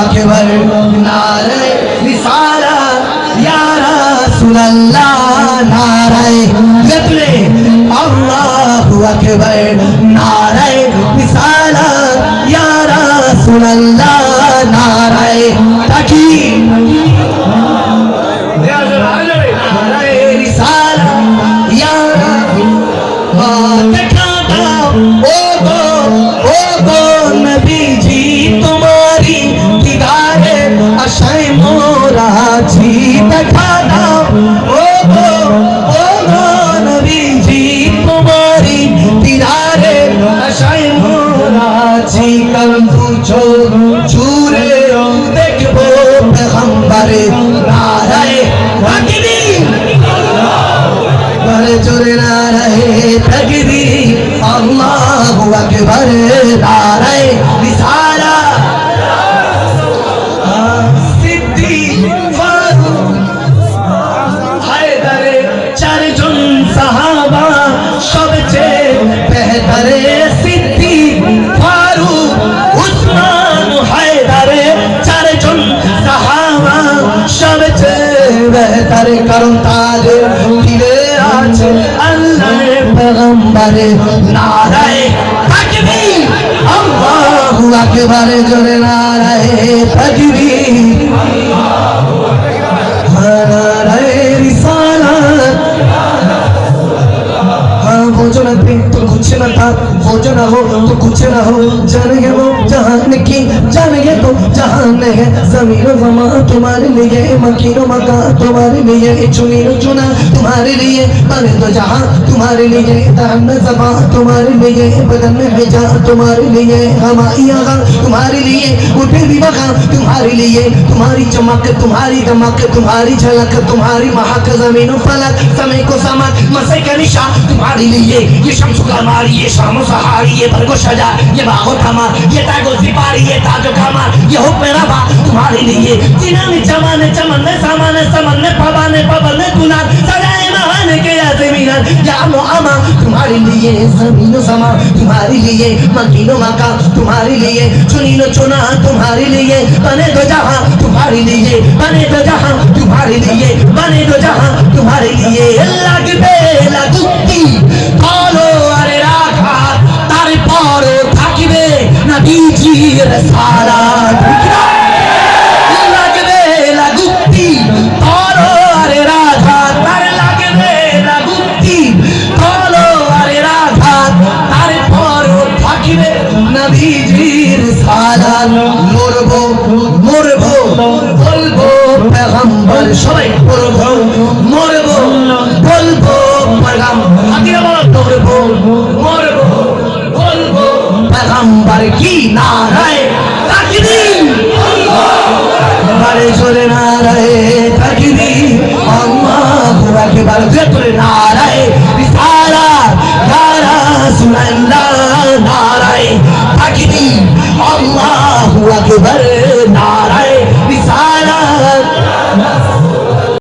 আকবার নারে রিসালাত ইয়া রাসূলুল্লাহ নারে গতরে আল্লাহু আকবার নারে রিসালাত ইয়া রাসূলুল্লাহ নারে তাকবীর নারে রিসালাত ইয়া দেখা দাও ও গো নবীজি তোমারি দিদারে আশায় মোরা আছি দেখা দাও ও গো নবীজি তোমারি দিদারে আশায় মোরা আছি করম তুঝো জুরে দেখবো পেগম্বরে নারায়ে তাকবীর বড় জোরে নারায়ে তাকবীর আল্লাহু আকবার নারায়ে রিসালাত সিদ্দিক ফারুক হায়দারে চারজন সাহাবা সবচেয়ে বেহতরে সিদ্দিক ফারুক উসমান হায়দারে চারজন সাহাবা সবচেয়ে বেহতরে কারণ তাদের দিলে আছে আল্লাহর পেগম্বরে নারায়ে তাকবীর আল্লাহু আকবার জোরে নারায়ে তাকবীর নারায়ে রিসালাত बोझो न थे तो कुछ न था बोझो न हो तो कुछ न हो जाने वो जहान की जाने तो जहान है ज़मीन व ज़मा तुम्हारे लिए मकीन व मका तुम्हारे लिए चुनी चुना तुम्हारे लिए बने तो जहां तुम्हारे लिए तन ज़बा तुम्हारे लिए बदन में हिजा तुम्हारे लिए हमारी आगा तुम्हारे लिए उठे भी बखा तुम्हारे लिए तुम्हारी चमक तुम्हारी दमक तुम्हारी झलक तुम्हारी महक ज़मीन फलक समय को समक मसे का निशा तुम्हारे लिए ये शम्सु कमार ये शामो सहारी ये बरगो सजा ये बागो थमा ये तागो सिपारी ये ताजो कमार ये हो मेरा बा तुम्हारे लिए जिनाने जमाने चमने सामाने समने पवाने पवने गुनार सजाए महाने के ज़मीन या मुआमा तुम्हारे लिए ज़मीनो समा तुम्हारे लिए मकीनो मका तुम्हारे लिए चुनीनो चुना तुम्हारे लिए बने दो जहां तुम्हारे लिए बने दो जहां तुम्हारे लिए बने दो जहां तुम्हारे लिए लगबे लगुती বলো আরে রাখা তারপরও থাকিবে নবীজির সালাত লাগবে লাগুতি বলো আরে রাখা তার লাগবে লাগুতি বলো আরে রাখা তারপরও থাকিবে নবীজির সালাত মরবো মরবো বলবো পেগম্বর সবাই মরবো মরবো বলবো পেগম্বর আগে মরবো মরবো বলবো পেগম্বর কি নারায়ে তাকবীর বড় জোরে নারায়ে তাকবীর আল্লাহু আকবার জোরে নারায়ে রিসালাত ইয়া রাসূলুল্লাহ নারায়ে তাকবীর আল্লাহু আকবার